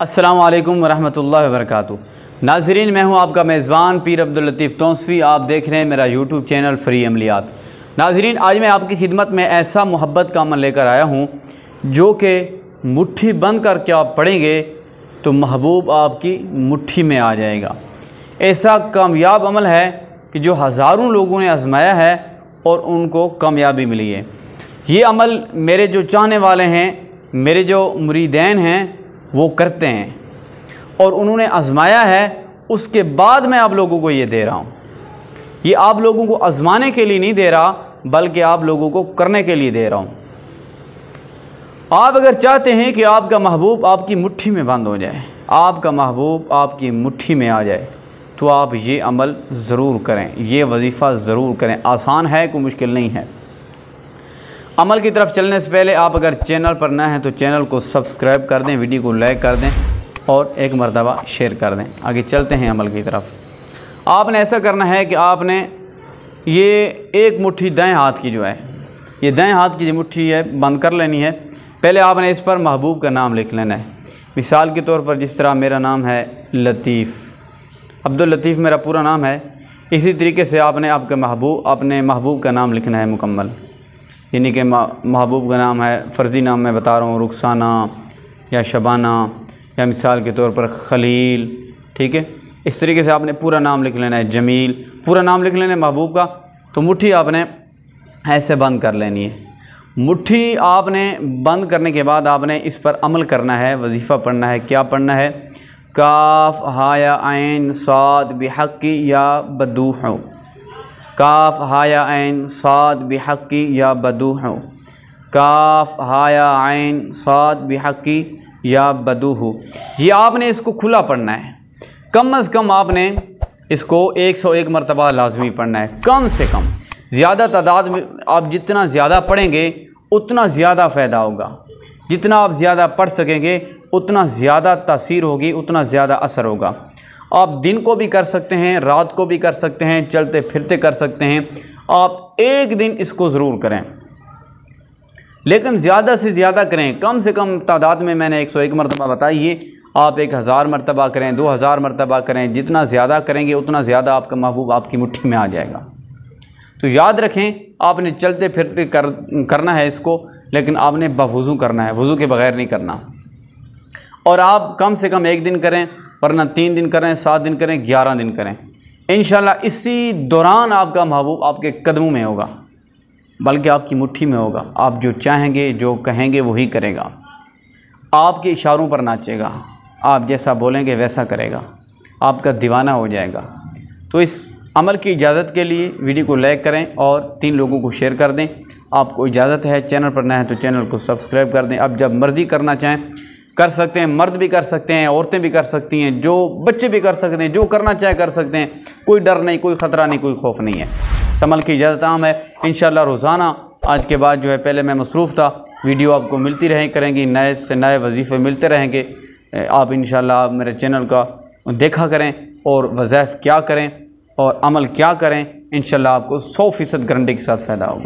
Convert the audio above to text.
अस्सलामु अलैकुम वरहमतुल्लाहि वबरकातुहू। नाज़रीन, मैं हूं आपका मेज़बान पीर अब्दुल लतीफ़ तौंसफ़ी। आप देख रहे हैं मेरा यूट्यूब चैनल फ्री अमलियात। नाज़रीन, आज मैं आपकी खिदमत में ऐसा मोहब्बत का अमल लेकर आया हूं जो कि मुट्ठी बंद करके आप पढ़ेंगे तो महबूब आपकी मुट्ठी में आ जाएगा। ऐसा कामयाब अमल है कि जो हज़ारों लोगों ने आजमाया है और उनको कामयाबी मिली है। ये अमल मेरे जो चाहने वाले हैं, मेरे जो मुरीदैन हैं, वो करते हैं और उन्होंने आजमाया है। उसके बाद मैं आप लोगों को ये दे रहा हूँ। ये आप लोगों को आजमाने के लिए नहीं दे रहा, बल्कि आप लोगों को करने के लिए दे रहा हूँ। आप अगर चाहते हैं कि आपका महबूब आपकी मुट्ठी में बंद हो जाए, आपका महबूब आपकी मुट्ठी में आ जाए, तो आप ये अमल ज़रूर करें, ये वजीफ़ा ज़रूर करें। आसान है, कोई मुश्किल नहीं है। अमल की तरफ चलने से पहले आप अगर चैनल पर नए हैं तो चैनल को सब्सक्राइब कर दें, वीडियो को लाइक कर दें और एक मरतबा शेयर कर दें। आगे चलते हैं अमल की तरफ। आपने ऐसा करना है कि आपने ये एक मुट्ठी दाएं हाथ की जो है, ये दाएं हाथ की जो मुट्ठी है, बंद कर लेनी है। पहले आपने इस पर महबूब का नाम लिख लेना है। मिसाल के तौर पर जिस तरह मेरा नाम है लतीफ़, अब्दुल लतीफ़ मेरा पूरा नाम है, इसी तरीके से आपने अपने महबूब का नाम लिखना है मुकम्मल। यानी कि महबूब का नाम है, फ़र्ज़ी नाम मैं बता रहा हूँ, रुखसाना या शबाना या मिसाल के तौर पर खलील। ठीक है, इस तरीके से आपने पूरा नाम लिख लेना है। जमील, पूरा नाम लिख लेना है महबूब का। तो मुट्ठी आपने ऐसे बंद कर लेनी है। मुट्ठी आपने बंद करने के बाद आपने इस पर अमल करना है, वजीफ़ा पढ़ना है। क्या पढ़ना है? काफ हाया ऐन साद बिहक़्क़ि या बदूह, काफ हाया ऐन साद बिहक़्क़ि या बदूह, काफ हाया ऐन साद बिहक़्क़ि या बदूह। ये आपने इसको खुला पढ़ना है। कम अज़ कम आपने इसको 101 मरतबा लाजमी पढ़ना है, कम से कम। ज़्यादा तादाद में आप जितना ज़्यादा पढ़ेंगे उतना ज़्यादा फ़ायदा होगा। जितना आप ज़्यादा पढ़ सकेंगे उतना ज़्यादा तासीर होगी, उतना ज़्यादा असर होगा। आप दिन को भी कर सकते हैं, रात को भी कर सकते हैं, चलते फिरते कर सकते हैं। आप एक दिन इसको ज़रूर करें, लेकिन ज़्यादा से ज़्यादा करें। कम से कम तादाद में मैंने 101 मरतबा बताइए, आप 1000 मरतबा करें, 2000 मरतबा करें। जितना ज़्यादा करेंगे उतना ज़्यादा आपका महबूब आपकी मुट्ठी में आ जाएगा। तो याद रखें, आपने चलते फिरते करना है इसको, लेकिन आपने बवुज़ू करना है, वज़ू के बग़ैर नहीं करना। और आप कम से कम 1 दिन करें, वरना 3 दिन करें, 7 दिन करें, 11 दिन करें। इंशाअल्लाह इसी दौरान आपका महबूब आपके कदमों में होगा, बल्कि आपकी मुट्ठी में होगा। आप जो चाहेंगे, जो कहेंगे, वही करेगा। आपके इशारों पर नाचेगा, आप जैसा बोलेंगे वैसा करेगा, आपका दीवाना हो जाएगा। तो इस अमल की इजाज़त के लिए वीडियो को लाइक करें और 3 लोगों को शेयर कर दें। आपको इजाज़त है। चैनल पर नए हैं तो चैनल को सब्सक्राइब कर दें। अब जब मर्ज़ी करना चाहें कर सकते हैं, मर्द भी कर सकते हैं, औरतें भी कर सकती हैं, जो बच्चे भी कर सकते हैं, जो करना चाहे कर सकते हैं। कोई डर नहीं, कोई ख़तरा नहीं, कोई खौफ नहीं है। इस अमल की इजाज़त आम है। इंशाअल्लाह रोज़ाना आज के बाद जो है, पहले मैं मसरूफ़ था, वीडियो आपको मिलती करेंगी, नए से नए वजीफ़े मिलते रहेंगे। आप इंशाअल्लाह मेरे चैनल का देखा करें और वज़ाइफ क्या करें और अमल क्या करें। इंशाअल्लाह आपको 100% गारंटी के साथ फ़ायदा होगा।